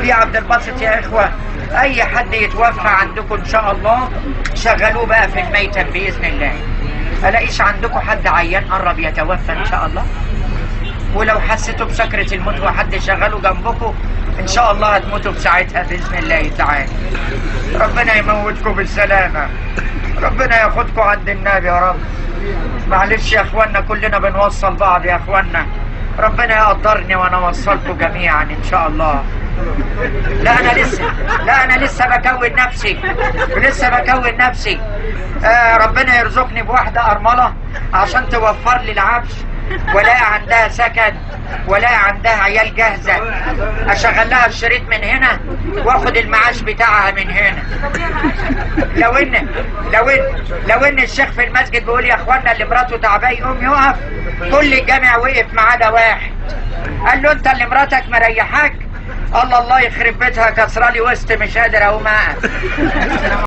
في عبد الباسط يا اخوة، اي حد يتوفى عندكم ان شاء الله شغلوه بقى في الميتم باذن الله. الاقيش عندكم حد عيان قرب يتوفى ان شاء الله، ولو حسيتوا بسكرة الموت وحد شغله جنبكم ان شاء الله هتموتوا بساعتها باذن الله تعالى. ربنا يموتكم بالسلامة، ربنا ياخدكم عند النبي يا رب. معلش يا اخوانا كلنا بنوصل بعض يا اخوانا، ربنا يقدرني وانا اوصلكم جميعا ان شاء الله. لا انا لسه بكون نفسي ربنا يرزقني بواحدة ارملة عشان توفر لي العفش، ولا عندها سكن ولا عندها عيال جاهزة، اشغل لها الشريط من هنا واخد المعاش بتاعها من هنا. لو ان الشيخ في المسجد بيقول يا اخوانا اللي مراته تعبان يقوم يقف، كل الجامع وقف ما عدا واحد. قال له انت اللي مراتك مريحاك؟ الله يخرب بيتها كسرالي وسط مش قادر اقوم اقف.